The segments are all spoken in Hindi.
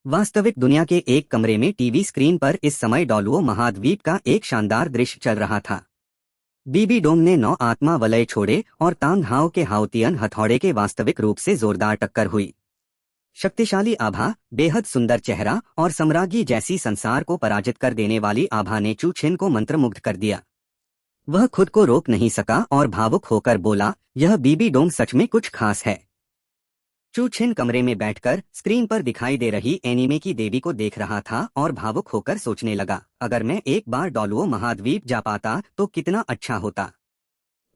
वास्तविक दुनिया के एक कमरे में टीवी स्क्रीन पर इस समय डोलुओ महाद्वीप का एक शानदार दृश्य चल रहा था। बीबी डोंग ने 9 आत्मा वलय छोड़े और तांग हाओ के हाउतियन हथौड़े के वास्तविक रूप से जोरदार टक्कर हुई। शक्तिशाली आभा, बेहद सुंदर चेहरा और सम्राज्ञी जैसी संसार को पराजित कर देने वाली आभा ने चू छिन को मंत्रमुग्ध कर दिया। वह खुद को रोक नहीं सका और भावुक होकर बोला, यह बीबी डोंग सच में कुछ खास है। चू छिन कमरे में बैठकर स्क्रीन पर दिखाई दे रही एनीमे की देवी को देख रहा था और भावुक होकर सोचने लगा, अगर मैं एक बार डोलुओ महाद्वीप जा पाता तो कितना अच्छा होता।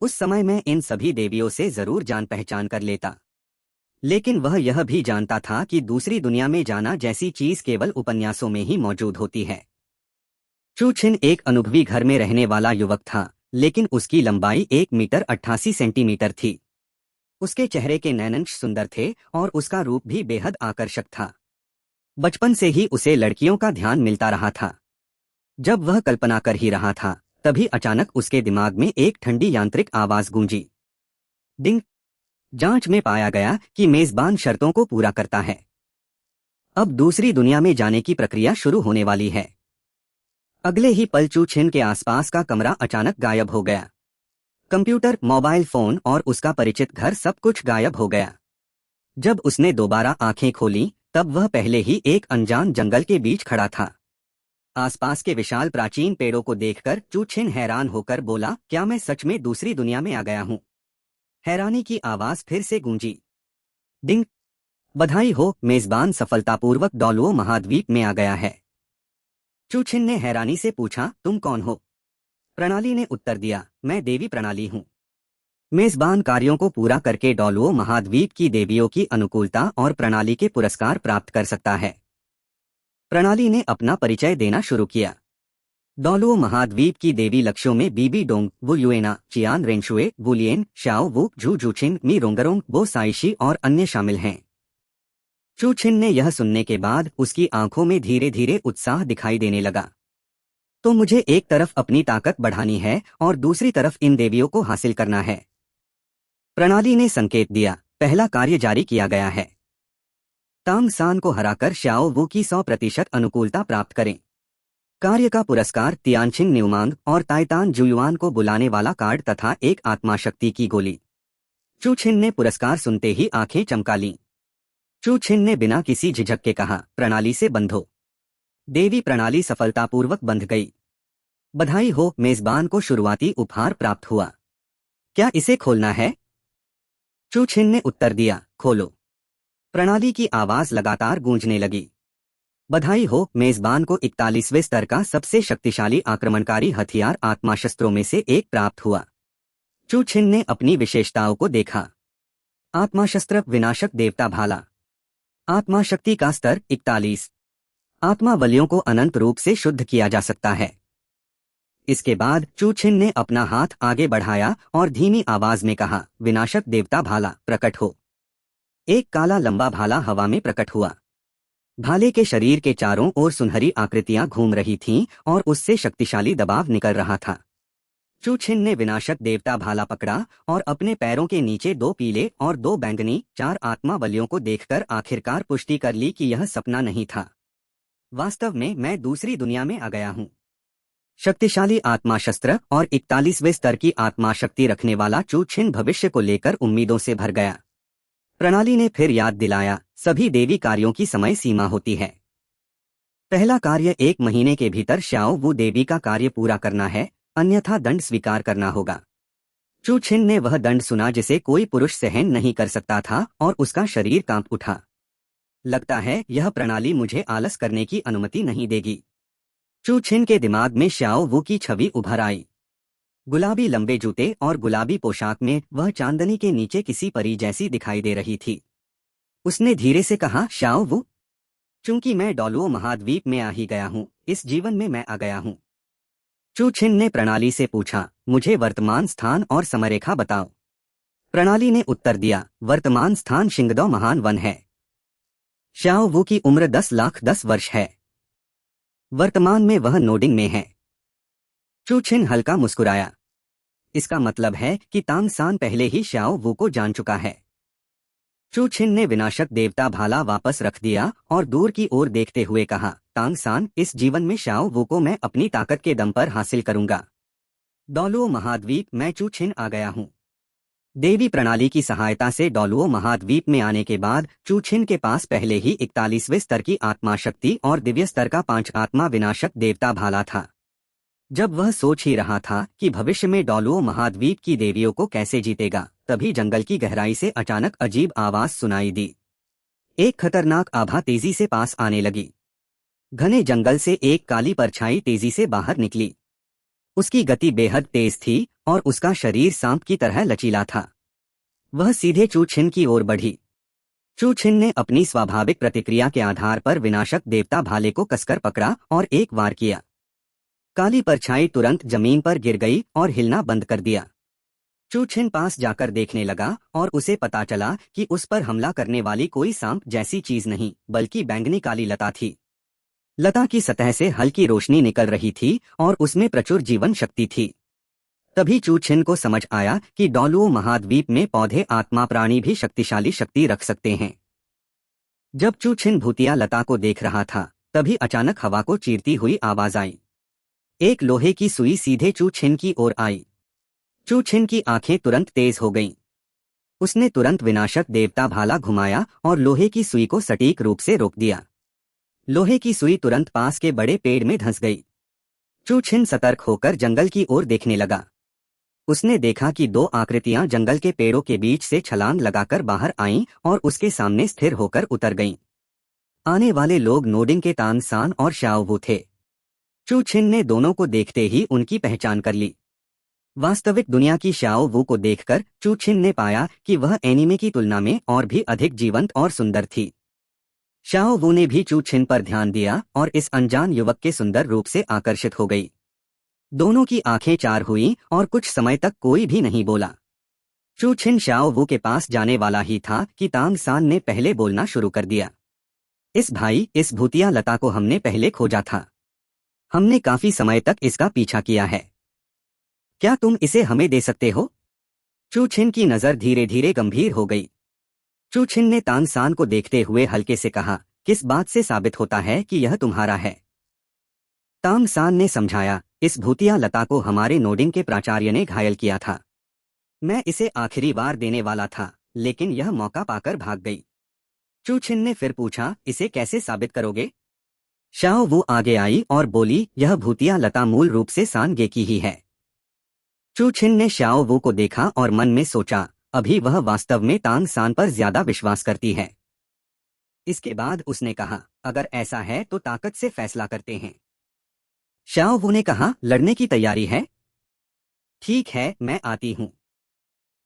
उस समय मैं इन सभी देवियों से जरूर जान पहचान कर लेता। लेकिन वह यह भी जानता था कि दूसरी दुनिया में जाना जैसी चीज केवल उपन्यासों में ही मौजूद होती है। चू छिन एक अनुभवी घर में रहने वाला युवक था, लेकिन उसकी लंबाई 1 मीटर 88 सेंटीमीटर थी। उसके चेहरे के नैनंश सुंदर थे और उसका रूप भी बेहद आकर्षक था। बचपन से ही उसे लड़कियों का ध्यान मिलता रहा था। जब वह कल्पना कर ही रहा था, तभी अचानक उसके दिमाग में एक ठंडी यांत्रिक आवाज गूंजी। डिंग! जांच में पाया गया कि मेजबान शर्तों को पूरा करता है। अब दूसरी दुनिया में जाने की प्रक्रिया शुरू होने वाली है। अगले ही पल चू छिन के आसपास का कमरा अचानक गायब हो गया। कंप्यूटर, मोबाइल फोन और उसका परिचित घर सब कुछ गायब हो गया। जब उसने दोबारा आंखें खोलीं, तब वह पहले ही एक अनजान जंगल के बीच खड़ा था। आसपास के विशाल प्राचीन पेड़ों को देखकर चू छिन हैरान होकर बोला, क्या मैं सच में दूसरी दुनिया में आ गया हूँ? हैरानी की आवाज फिर से गूंजी। डिंग! बधाई हो, मेजबान सफलतापूर्वक डोलुओ महाद्वीप में आ गया है। चू छिन ने हैरानी से पूछा, तुम कौन हो? प्रणाली ने उत्तर दिया, मैं देवी प्रणाली हूँ। मेजबान कार्यों को पूरा करके डोलुओ महाद्वीप की देवियों की अनुकूलता और प्रणाली के पुरस्कार प्राप्त कर सकता है। प्रणाली ने अपना परिचय देना शुरू किया। डोलुओ महाद्वीप की देवी लक्ष्यों में बीबी डोंग, वु युएना, चियान रेंशुए, वुलियन, शाओ वु, झू जूछिन, मी रोंगरोंग, बो साइशी और अन्य शामिल हैं। चू छिन ने यह सुनने के बाद उसकी आंखों में धीरे धीरे उत्साह दिखाई देने लगा। तो मुझे एक तरफ अपनी ताकत बढ़ानी है और दूसरी तरफ इन देवियों को हासिल करना है। प्रणाली ने संकेत दिया, पहला कार्य जारी किया गया है। तांग सान को हराकर श्याओ वू की 100% अनुकूलता प्राप्त करें। कार्य का पुरस्कार तियानछिन न्यूमांग और ताइतान जुयुआन को बुलाने वाला कार्ड तथा एक आत्मा शक्ति की गोली। चू छिन ने पुरस्कार सुनते ही आंखें चमका लीं। चू छिन ने बिना किसी झिझक के कहा, प्रणाली से बंधो। देवी प्रणाली सफलतापूर्वक बंध गई। बधाई हो, मेजबान को शुरुआती उपहार प्राप्त हुआ। क्या इसे खोलना है? चू छिन ने उत्तर दिया, खोलो। प्रणाली की आवाज लगातार गूंजने लगी। बधाई हो, मेजबान को 41वें स्तर का सबसे शक्तिशाली आक्रमणकारी हथियार आत्मा शस्त्रों में से एक प्राप्त हुआ। चू छिन ने अपनी विशेषताओं को देखा। आत्मा शस्त्र, विनाशक देवता भाला। आत्मा शक्ति का स्तर 41। आत्मा बलियों को अनंत रूप से शुद्ध किया जा सकता है। इसके बाद चू छिन ने अपना हाथ आगे बढ़ाया और धीमी आवाज में कहा, विनाशक देवता भाला, प्रकट हो। एक काला लंबा भाला हवा में प्रकट हुआ। भाले के शरीर के चारों ओर सुनहरी आकृतियां घूम रही थीं और उससे शक्तिशाली दबाव निकल रहा था। चू छिन ने विनाशक देवता भाला पकड़ा और अपने पैरों के नीचे 2 पीले और 2 बैंगनी 4 आत्मा बलियों को देखकर आखिरकार पुष्टि कर ली कि यह सपना नहीं था। वास्तव में मैं दूसरी दुनिया में आ गया हूँ। शक्तिशाली आत्मा शस्त्र और 41वें स्तर की आत्मा शक्ति रखने वाला चू छिन भविष्य को लेकर उम्मीदों से भर गया। प्रणाली ने फिर याद दिलाया, सभी देवी कार्यों की समय सीमा होती है। पहला कार्य 1 महीने के भीतर श्याओ वू देवी का कार्य पूरा करना है, अन्यथा दंड स्वीकार करना होगा। चू छिन ने वह दंड सुना जिसे कोई पुरुष सहन नहीं कर सकता था और उसका शरीर कांप उठा। लगता है यह प्रणाली मुझे आलस करने की अनुमति नहीं देगी। चू छिन के दिमाग में श्याओ वू की छवि उभर आई। गुलाबी लंबे जूते और गुलाबी पोशाक में वह चांदनी के नीचे किसी परी जैसी दिखाई दे रही थी। उसने धीरे से कहा, श्याओ वू, चूंकि मैं डोलुओ महाद्वीप में आ ही गया हूँ, इस जीवन में मैं आ गया हूँ। चू छिन ने प्रणाली से पूछा, मुझे वर्तमान स्थान और समरेखा बताओ। प्रणाली ने उत्तर दिया, वर्तमान स्थान शिंगदो महान वन है। श्याओ वू की उम्र 10,10 वर्ष है। वर्तमान में वह नोडिंग में है। चू छिन हल्का मुस्कुराया। इसका मतलब है कि तांग सान पहले ही श्याओ वू को जान चुका है। चू छिन ने विनाशक देवता भाला वापस रख दिया और दूर की ओर देखते हुए कहा, तांग सान, इस जीवन में शाओ वू को मैं अपनी ताकत के दम पर हासिल करूंगा। डोलुओ महाद्वीप, मैं चू छिन आ गया हूँ। देवी प्रणाली की सहायता से डोलुओ महाद्वीप में आने के बाद चू छिन के पास पहले ही 41वें स्तर की आत्मा शक्ति और दिव्य स्तर का 5 आत्मा विनाशक देवता भाला था। जब वह सोच ही रहा था कि भविष्य में डोलुओ महाद्वीप की देवियों को कैसे जीतेगा, तभी जंगल की गहराई से अचानक अजीब आवाज सुनाई दी। एक खतरनाक आभा तेजी से पास आने लगी। घने जंगल से एक काली परछाई तेजी से बाहर निकली। उसकी गति बेहद तेज थी और उसका शरीर सांप की तरह लचीला था। वह सीधे चू छिन की ओर बढ़ी। चू छिन ने अपनी स्वाभाविक प्रतिक्रिया के आधार पर विनाशक देवता भाले को कसकर पकड़ा और एक वार किया। काली परछाई तुरंत जमीन पर गिर गई और हिलना बंद कर दिया। चू छिन पास जाकर देखने लगा और उसे पता चला कि उस पर हमला करने वाली कोई सांप जैसी चीज नहीं, बल्कि बैंगनी काली लता थी। लता की सतह से हल्की रोशनी निकल रही थी और उसमें प्रचुर जीवन शक्ति थी। तभी चू छिन को समझ आया कि डोलुओ महाद्वीप में पौधे आत्मा प्राणी भी शक्तिशाली शक्ति रख सकते हैं। जब चू छिन भूतिया लता को देख रहा था, तभी अचानक हवा को चीरती हुई आवाज आई। एक लोहे की सुई सीधे चू छिन की ओर आई। चू छिन की आंखें तुरंत तेज हो गईं। उसने तुरंत विनाशक देवता भाला घुमाया और लोहे की सुई को सटीक रूप से रोक दिया। लोहे की सुई तुरंत पास के बड़े पेड़ में धंस गई। चू छिन सतर्क होकर जंगल की ओर देखने लगा। उसने देखा कि 2 आकृतियां जंगल के पेड़ों के बीच से छलांग लगाकर बाहर आईं और उसके सामने स्थिर होकर उतर गईं। आने वाले लोग नोडिंग के तान सान और शाओ वू थे। चू छिन ने दोनों को देखते ही उनकी पहचान कर ली। वास्तविक दुनिया की शाओ वू को देखकर चू छिन ने पाया कि वह एनीमे की तुलना में और भी अधिक जीवंत और सुंदर थी। शाओ वू ने भी चू छिन पर ध्यान दिया और इस अनजान युवक के सुंदर रूप से आकर्षित हो गई। दोनों की आंखें चार हुईं और कुछ समय तक कोई भी नहीं बोला। चू छिन शाओ वू के पास जाने वाला ही था कि तांग सान ने पहले बोलना शुरू कर दिया। इस भाई, इस भूतिया लता को हमने पहले खोजा था। हमने काफी समय तक इसका पीछा किया है। क्या तुम इसे हमें दे सकते हो? चू छिन की नजर धीरे धीरे गंभीर हो गई। चू छिन ने तांग सान को देखते हुए हल्के से कहा, किस बात से साबित होता है कि यह तुम्हारा है? तांग सान ने समझाया, इस भूतिया लता को हमारे नोडिंग के प्राचार्य ने घायल किया था। मैं इसे आखिरी बार देने वाला था, लेकिन यह मौका पाकर भाग गई। चू छिन ने फिर पूछा, इसे कैसे साबित करोगे? शाओ वू आगे आई और बोली, यह भूतिया लता मूल रूप से सान गे की ही है। चू छिन ने शाओ वू को देखा और मन में सोचा, अभी वह वास्तव में तांग सान पर ज्यादा विश्वास करती है। इसके बाद उसने कहा, अगर ऐसा है तो ताकत से फैसला करते हैं। शाओ वू ने कहा, लड़ने की तैयारी है? ठीक है, मैं आती हूँ।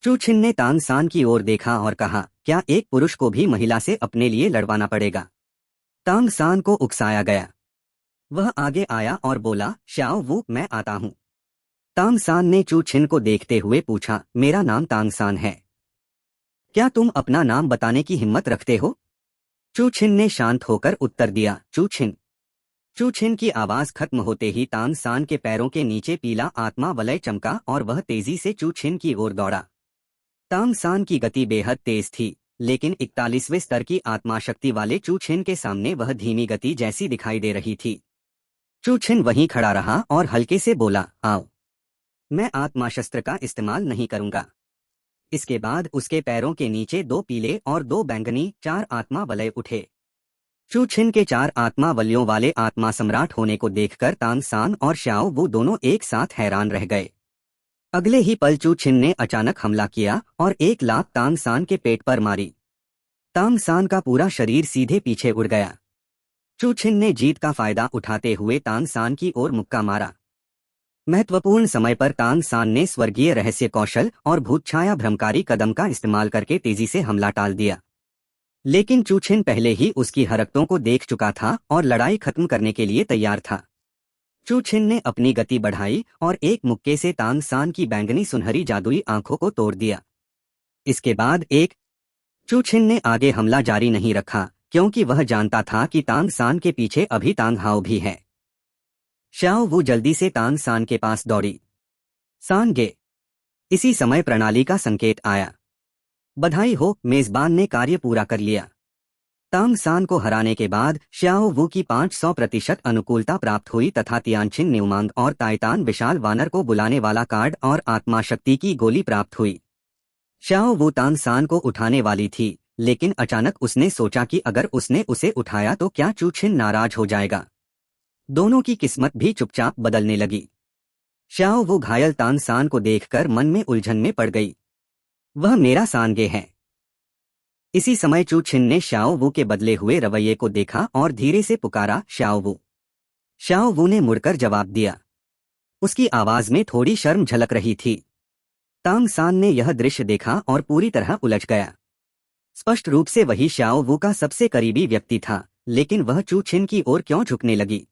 चू छिन ने तांग सान की ओर देखा और कहा, क्या एक पुरुष को भी महिला से अपने लिए लड़वाना पड़ेगा? तांग सान को उकसाया गया। वह आगे आया और बोला, शाओ वू, मैं आता हूँ। तांग सान ने चू छिन को देखते हुए पूछा, मेरा नाम तांग सान है। क्या तुम अपना नाम बताने की हिम्मत रखते हो? चू छिन ने शांत होकर उत्तर दिया, चू छिन। चू छिन की आवाज खत्म होते ही तांग सान के पैरों के नीचे पीला आत्मा वलय चमका और वह तेजी से चू छिन की ओर दौड़ा। तांग सान की गति बेहद तेज थी, लेकिन 41वें स्तर की आत्मा शक्ति वाले चू छिन के सामने वह धीमी गति जैसी दिखाई दे रही थी। चू छिन वहीं खड़ा रहा और हल्के से बोला, आओ। मैं आत्मा शस्त्र का इस्तेमाल नहीं करूंगा। इसके बाद उसके पैरों के नीचे 2 पीले और 2 बैंगनी 4 आत्मा वलय उठे। चू छिन के 4 आत्मा वलयों वाले आत्मा सम्राट होने को देखकर तांग सान और शाओ वू दोनों एक साथ हैरान रह गए। अगले ही पल चू छिन ने अचानक हमला किया और एक लात तांग सान के पेट पर मारी। तांग सान का पूरा शरीर सीधे पीछे उड़ गया। चू छिन ने जीत का फायदा उठाते हुए तांग सान की ओर मुक्का मारा। महत्वपूर्ण समय पर तांग सान ने स्वर्गीय रहस्य कौशल और भूतछाया भ्रमकारी कदम का इस्तेमाल करके तेजी से हमला टाल दिया। लेकिन चू छिन पहले ही उसकी हरकतों को देख चुका था और लड़ाई खत्म करने के लिए तैयार था। चू छिन ने अपनी गति बढ़ाई और एक मुक्के से तांग सान की बैंगनी सुनहरी जादुई आंखों को तोड़ दिया। इसके बाद चू छिन ने आगे हमला जारी नहीं रखा, क्योंकि वह जानता था कि तांग सान के पीछे अभी तांग हाओ भी है। शाओ वू जल्दी से तांग सान के पास दौड़ी। सान गे। इसी समय प्रणाली का संकेत आया। बधाई हो, मेजबान ने कार्य पूरा कर लिया। तांग सान को हराने के बाद श्याओ वू की 500% अनुकूलता प्राप्त हुई तथा तियानछिन न्यूमांग और ताइतान विशाल वानर को बुलाने वाला कार्ड और आत्मा शक्ति की गोली प्राप्त हुई। श्याओ वू तांग सान को उठाने वाली थी, लेकिन अचानक उसने सोचा कि अगर उसने उसे उठाया तो क्या चूछिन नाराज हो जाएगा। दोनों की किस्मत भी चुपचाप बदलने लगी। श्याओ वू घायल तांग सान को देखकर मन में उलझन में पड़ गई। वह मेरा सांगे है। इसी समय चू छिन ने श्याओ वू के बदले हुए रवैये को देखा और धीरे से पुकारा, श्याओ वू। श्याओ वू ने मुड़कर जवाब दिया। उसकी आवाज में थोड़ी शर्म झलक रही थी। तांग सान ने यह दृश्य देखा और पूरी तरह उलझ गया। स्पष्ट रूप से वही श्याओ वू का सबसे करीबी व्यक्ति था, लेकिन वह चू छिन की ओर क्यों झुकने लगी।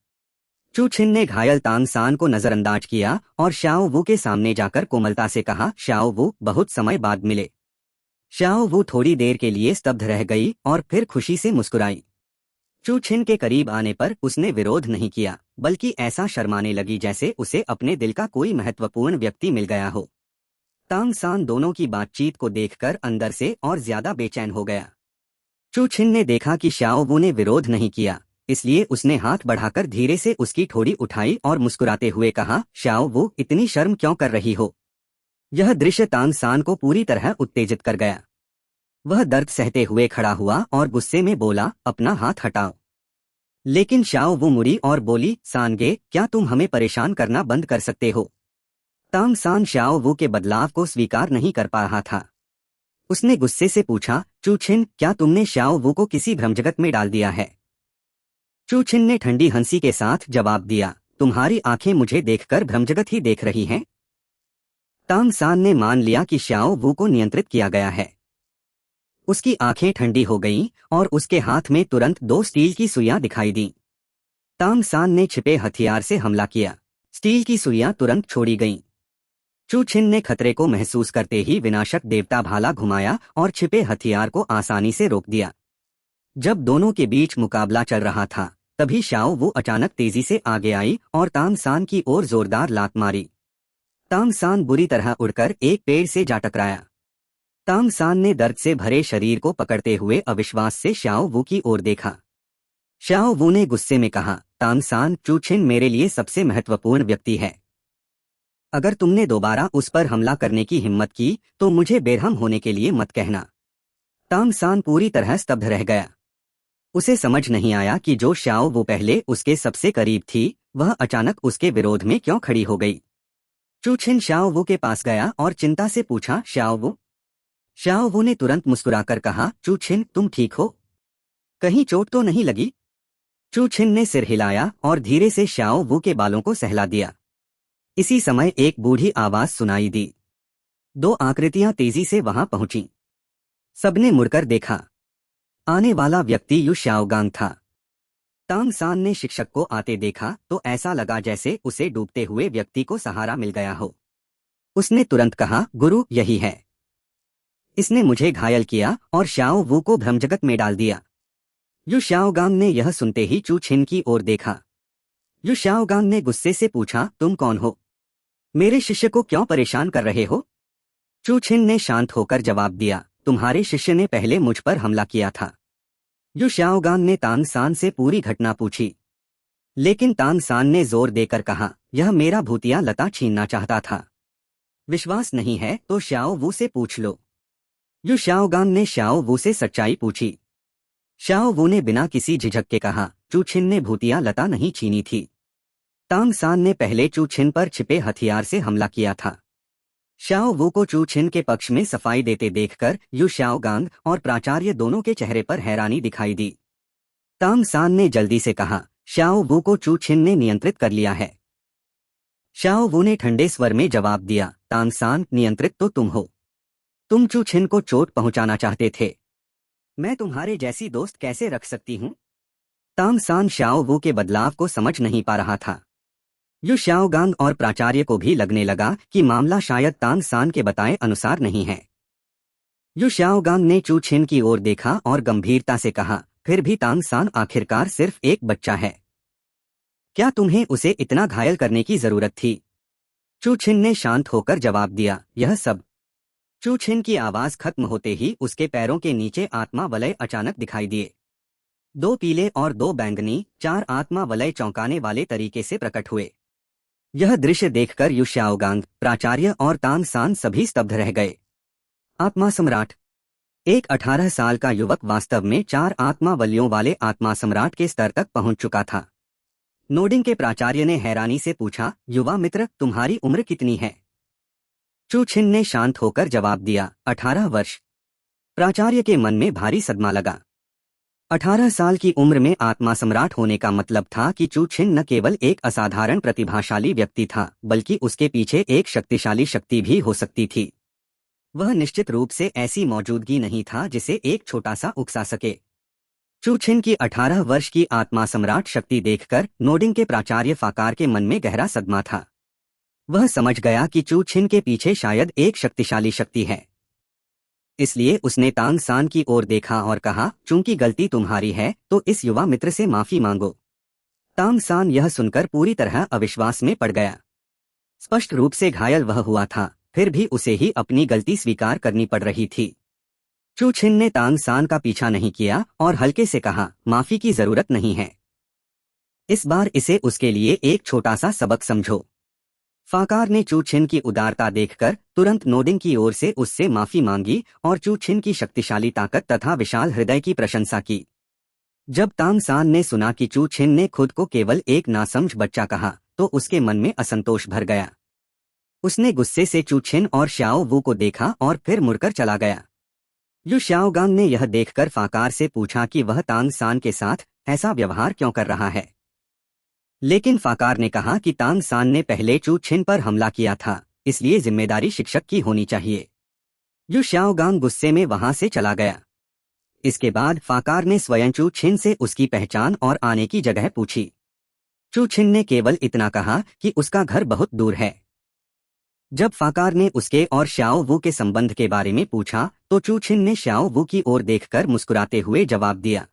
चू छिन ने घायल तांग सान को नजरअंदाज किया और श्याओ वू के सामने जाकर कोमलता से कहा, श्याओ वू, बहुत समय बाद मिले। श्याओ वू थोड़ी देर के लिए स्तब्ध रह गई और फिर खुशी से मुस्कुराई। चू छिन के करीब आने पर उसने विरोध नहीं किया, बल्कि ऐसा शर्माने लगी जैसे उसे अपने दिल का कोई महत्वपूर्ण व्यक्ति मिल गया हो। तांग सान दोनों की बातचीत को देखकर अंदर से और ज्यादा बेचैन हो गया। चू छिन ने देखा कि श्याओ वू ने विरोध नहीं किया, इसलिए उसने हाथ बढ़ाकर धीरे से उसकी ठोड़ी उठाई और मुस्कुराते हुए कहा, श्याओ वू, इतनी शर्म क्यों कर रही हो। यह दृश्य तांग सान को पूरी तरह उत्तेजित कर गया। वह दर्द सहते हुए खड़ा हुआ और गुस्से में बोला, अपना हाथ हटाओ। लेकिन श्याओ वू मुड़ी और बोली, सांगे, क्या तुम हमें परेशान करना बंद कर सकते हो। तांग सान श्याओ वू के बदलाव को स्वीकार नहीं कर पा रहा था। उसने गुस्से से पूछा, चू छिन, क्या तुमने श्याओ वू को किसी भ्रमजगत में डाल दिया है। चू छिन ने ठंडी हंसी के साथ जवाब दिया, तुम्हारी आंखें मुझे देखकर भ्रमजगत ही देख रही हैं। तांग सान ने मान लिया कि श्याओ वू को नियंत्रित किया गया है। उसकी आंखें ठंडी हो गईं और उसके हाथ में तुरंत 2 स्टील की सुइयां दिखाई दीं। तांग सान ने छिपे हथियार से हमला किया। स्टील की सुइयां तुरंत छोड़ी गईं। चू छिन ने खतरे को महसूस करते ही विनाशक देवता भाला घुमाया और छिपे हथियार को आसानी से रोक दिया। जब दोनों के बीच मुकाबला चल रहा था, तभी श्याओ वू अचानक तेजी से आगे आई और तांग सान की ओर जोरदार लात मारी। तांग सान बुरी तरह उड़कर एक पेड़ से जा टकराया। तांग सान ने दर्द से भरे शरीर को पकड़ते हुए अविश्वास से श्याओ वू की ओर देखा। श्याओ वू ने गुस्से में कहा, तांग सान, चू छिन मेरे लिए सबसे महत्वपूर्ण व्यक्ति है। अगर तुमने दोबारा उस पर हमला करने की हिम्मत की तो मुझे बेरहम होने के लिए मत कहना। तांग सान पूरी तरह स्तब्ध रह गया। उसे समझ नहीं आया कि जो श्याओ वू पहले उसके सबसे करीब थी, वह अचानक उसके विरोध में क्यों खड़ी हो गई। चू छिन श्याओ वू के पास गया और चिंता से पूछा, श्याओ वू। श्याओ वू ने तुरंत मुस्कुराकर कहा, चू छिन, तुम ठीक हो? कहीं चोट तो नहीं लगी? चू छिन ने सिर हिलाया और धीरे से श्याओ वू के बालों को सहला दिया। इसी समय एक बूढ़ी आवाज सुनाई दी। 2 आकृतियां तेजी से वहां पहुंची। सबने मुड़कर देखा। आने वाला व्यक्ति यू शाओगांग था। तांग सान ने शिक्षक को आते देखा तो ऐसा लगा जैसे उसे डूबते हुए व्यक्ति को सहारा मिल गया हो। उसने तुरंत कहा, गुरु, यही है। इसने मुझे घायल किया और श्याओ वू को भ्रमजगत में डाल दिया। यू शाओगांग ने यह सुनते ही चू छिन की ओर देखा। यू शाओगांग ने गुस्से से पूछा, तुम कौन हो? मेरे शिष्य को क्यों परेशान कर रहे हो? चू छिन ने शांत होकर जवाब दिया, तुम्हारे शिष्य ने पहले मुझ पर हमला किया था। यू शाओगांग ने तांग सान से पूरी घटना पूछी, लेकिन तांग सान ने जोर देकर कहा, यह मेरा भूतिया लता छीनना चाहता था। विश्वास नहीं है तो श्याओ वू से पूछ लो। यू शाओगांग ने श्याओ वू से सच्चाई पूछी। श्याओ वू ने बिना किसी झिझक के कहा, चू छिन ने भूतिया लता नहीं छीनी थी। तांग सान ने पहले चू छिन पर छिपे हथियार से हमला किया था। श्याओ वू को चू छिन के पक्ष में सफाई देते देखकर यू शाओगांग और प्राचार्य दोनों के चेहरे पर हैरानी दिखाई दी। तांग सान ने जल्दी से कहा, श्याओ वू को चू छिन ने नियंत्रित कर लिया है। श्याओ वू ने ठंडे स्वर में जवाब दिया, तांग सान, नियंत्रित तो तुम हो। तुम चू छिन को चोट पहुंचाना चाहते थे। मैं तुम्हारे जैसी दोस्त कैसे रख सकती हूं? तांग सान श्याओ वू के बदलाव को समझ नहीं पा रहा था। यू शाओगांग और प्राचार्य को भी लगने लगा कि मामला शायद तांग सान के बताए अनुसार नहीं है। यू शाओगांग ने चू छिन की ओर देखा और गंभीरता से कहा, फिर भी तांग सान आखिरकार सिर्फ एक बच्चा है। क्या तुम्हें उसे इतना घायल करने की जरूरत थी? चू छिन ने शांत होकर जवाब दिया, यह सब चू छिन की आवाज खत्म होते ही उसके पैरों के नीचे आत्मा वलय अचानक दिखाई दिए। 2 पीले और 2 बैंगनी, 4 आत्मा वलय चौंकाने वाले तरीके से प्रकट हुए। यह दृश्य देखकर यू शाओगांग, प्राचार्य और तांग सान सभी स्तब्ध रह गए। आत्मा सम्राट। एक 18 साल का युवक वास्तव में 4 आत्मा बलियों वाले आत्मा सम्राट के स्तर तक पहुंच चुका था। नोडिंग के प्राचार्य ने हैरानी से पूछा, युवा मित्र, तुम्हारी उम्र कितनी है? चू छिन ने शांत होकर जवाब दिया, 18 वर्ष। प्राचार्य के मन में भारी सदमा लगा। 18 साल की उम्र में आत्मा सम्राट होने का मतलब था कि चू छिन न केवल एक असाधारण प्रतिभाशाली व्यक्ति था, बल्कि उसके पीछे एक शक्तिशाली शक्ति भी हो सकती थी। वह निश्चित रूप से ऐसी मौजूदगी नहीं था जिसे एक छोटा सा उकसा सके। चू छिन की 18 वर्ष की आत्मा सम्राट शक्ति देखकर नोडिंग के प्राचार्य फाकार के मन में गहरा सदमा था। वह समझ गया कि चू छिन के पीछे शायद एक शक्तिशाली शक्ति है। इसलिए उसने तांग सान की ओर देखा और कहा, चूंकि गलती तुम्हारी है तो इस युवा मित्र से माफी मांगो। तांग सान यह सुनकर पूरी तरह अविश्वास में पड़ गया। स्पष्ट रूप से घायल वह हुआ था, फिर भी उसे ही अपनी गलती स्वीकार करनी पड़ रही थी। चू छिन ने तांग सान का पीछा नहीं किया और हल्के से कहा, माफी की जरूरत नहीं है। इस बार इसे उसके लिए एक छोटा सा सबक समझो। फाकार ने चू छिन की उदारता देखकर तुरंत नोडिंग की ओर से उससे माफी मांगी और चू छिन की शक्तिशाली ताकत तथा विशाल हृदय की प्रशंसा की। जब तांग सान ने सुना कि चू छिन ने खुद को केवल एक नासमझ बच्चा कहा, तो उसके मन में असंतोष भर गया। उसने गुस्से से चू छिन और श्याओ वू को देखा और फिर मुड़कर चला गया। यू शाओगांग ने यह देखकर फाकार से पूछा कि वह तांग सान के साथ ऐसा व्यवहार क्यों कर रहा है। लेकिन फाकार ने कहा कि तांग सान ने पहले चू छिन पर हमला किया था, इसलिए जिम्मेदारी शिक्षक की होनी चाहिए। यू शाओगांग गुस्से में वहां से चला गया। इसके बाद फाकार ने स्वयं चू छिन से उसकी पहचान और आने की जगह पूछी। चू छिन ने केवल इतना कहा कि उसका घर बहुत दूर है। जब फाकार ने उसके और श्याओ वू के संबंध के बारे में पूछा तो चू छिन ने श्याओ वू की ओर देखकर मुस्कुराते हुए जवाब दिया।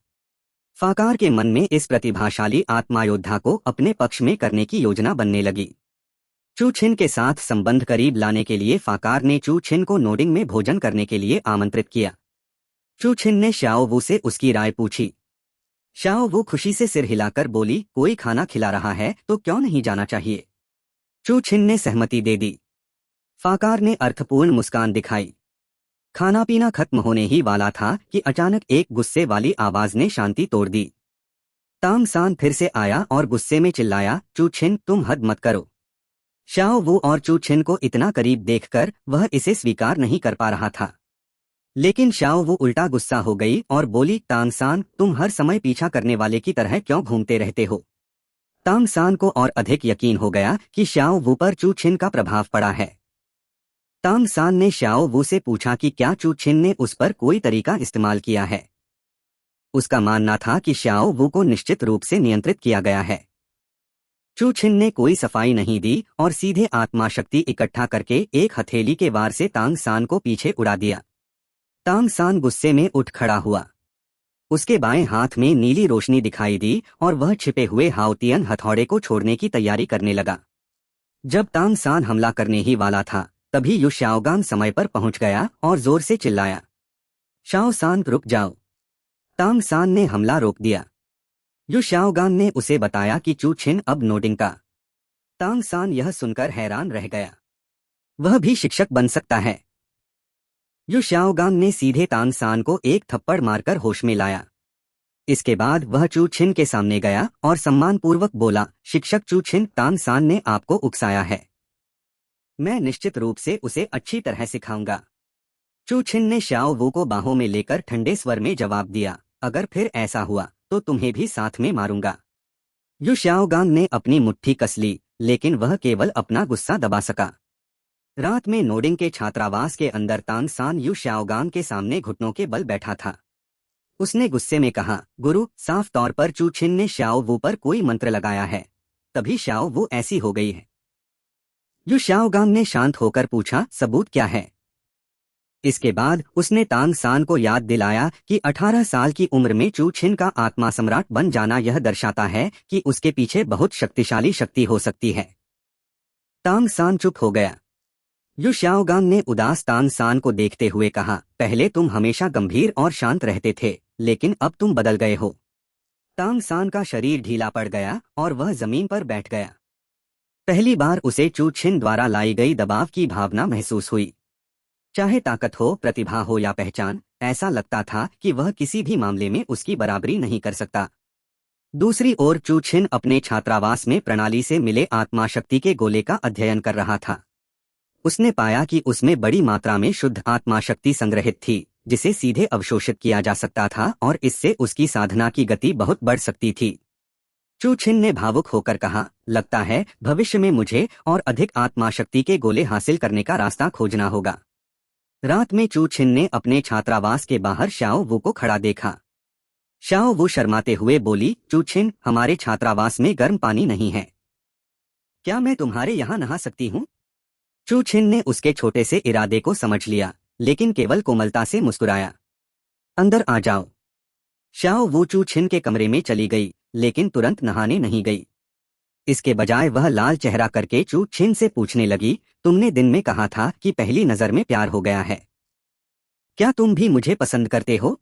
फाकार के मन में इस प्रतिभाशाली आत्मा योद्धा को अपने पक्ष में करने की योजना बनने लगी। चू छिन के साथ संबंध करीब लाने के लिए फाकार ने चू छिन को नोडिंग में भोजन करने के लिए आमंत्रित किया। चू छिन ने श्याओ वू से उसकी राय पूछी। श्याओ वू खुशी से सिर हिलाकर बोली, कोई खाना खिला रहा है तो क्यों नहीं जाना चाहिए। चू छिन ने सहमति दे दी। फाकार ने अर्थपूर्ण मुस्कान दिखाई। खाना पीना खत्म होने ही वाला था कि अचानक एक गुस्से वाली आवाज ने शांति तोड़ दी। तांग सान फिर से आया और गुस्से में चिल्लाया, चू छिन, तुम हद मत करो। श्याओ वू और चू छिन को इतना करीब देखकर वह इसे स्वीकार नहीं कर पा रहा था। लेकिन श्याओ वू उल्टा गुस्सा हो गई और बोली, तांग सान, तुम हर समय पीछा करने वाले की तरह क्यों घूमते रहते हो। तांग सान को और अधिक यकीन हो गया कि श्याओ वू पर चू छिन का प्रभाव पड़ा है। तांग सान ने श्याओ वू से पूछा कि क्या चू छिन ने उस पर कोई तरीका इस्तेमाल किया है। उसका मानना था कि श्याओ वू को निश्चित रूप से नियंत्रित किया गया है। चू छिन ने कोई सफाई नहीं दी और सीधे आत्मा शक्ति इकट्ठा करके एक हथेली के वार से तांग सान को पीछे उड़ा दिया। तांग सान गुस्से में उठ खड़ा हुआ। उसके बाएं हाथ में नीली रोशनी दिखाई दी और वह छिपे हुए हाउतियन हथौड़े को छोड़ने की तैयारी करने लगा। जब तांग सान हमला करने ही वाला था तभी यू शाओगांग समय पर पहुंच गया और जोर से चिल्लाया, शाओ सान, रुक जाओ। तांग सान ने हमला रोक दिया। यू शाओगांग ने उसे बताया कि चू छिन अब नोडिंग का। तांग सान यह सुनकर हैरान रह गया। वह भी शिक्षक बन सकता है। यू शाओगांग ने सीधे तांग सान को एक थप्पड़ मारकर होश में लाया। इसके बाद वह चू छिन के सामने गया और सम्मानपूर्वक बोला, शिक्षक चू छिन, तांग सान ने आपको उकसाया है। मैं निश्चित रूप से उसे अच्छी तरह सिखाऊंगा। चू छिन ने श्याओ वू को बाहों में लेकर ठंडे स्वर में जवाब दिया, अगर फिर ऐसा हुआ तो तुम्हें भी साथ में मारूंगा। यू शाओगांग ने अपनी मुट्ठी कस ली, लेकिन वह केवल अपना गुस्सा दबा सका। रात में नोडिंग के छात्रावास के अंदर तांग सान यू शाओगांग के सामने घुटनों के बल बैठा था। उसने गुस्से में कहा, गुरु, साफ तौर पर चू छिन ने श्याओ वू पर कोई मंत्र लगाया है, तभी श्याओ वू ऐसी हो गई है। यू शाओगांग ने शांत होकर पूछा, सबूत क्या है। इसके बाद उसने तांग सान को याद दिलाया कि 18 साल की उम्र में चू छिन का आत्मा सम्राट बन जाना यह दर्शाता है कि उसके पीछे बहुत शक्तिशाली शक्ति हो सकती है। तांग सान चुप हो गया। यू शाओगांग ने उदास तांग san को देखते हुए कहा, पहले तुम हमेशा गंभीर और शांत रहते थे, लेकिन अब तुम बदल गए हो। तांग san का शरीर ढीला पड़ गया और वह जमीन पर बैठ गया। पहली बार उसे चू छिन द्वारा लाई गई दबाव की भावना महसूस हुई। चाहे ताकत हो, प्रतिभा हो या पहचान, ऐसा लगता था कि वह किसी भी मामले में उसकी बराबरी नहीं कर सकता। दूसरी ओर चू छिन अपने छात्रावास में प्रणाली से मिले आत्मा शक्ति के गोले का अध्ययन कर रहा था। उसने पाया कि उसमें बड़ी मात्रा में शुद्ध आत्मा शक्ति संग्रहित थी, जिसे सीधे अवशोषित किया जा सकता था और इससे उसकी साधना की गति बहुत बढ़ सकती थी। चू छिन ने भावुक होकर कहा, लगता है भविष्य में मुझे और अधिक आत्मा शक्ति के गोले हासिल करने का रास्ता खोजना होगा। रात में चू छिन ने अपने छात्रावास के बाहर शाओ वू को खड़ा देखा। शाओ वू शर्माते हुए बोली, चू छिन, हमारे छात्रावास में गर्म पानी नहीं है, क्या मैं तुम्हारे यहाँ नहा सकती हूँ? चू छिन ने उसके छोटे से इरादे को समझ लिया, लेकिन केवल कोमलता से मुस्कुराया। अंदर आ जाओ। शाओ वू चू छिन के कमरे में चली गई, लेकिन तुरंत नहाने नहीं गई। इसके बजाय वह लाल चेहरा करके चू छिन से पूछने लगी, तुमने दिन में कहा था कि पहली नजर में प्यार हो गया है, क्या तुम भी मुझे पसंद करते हो?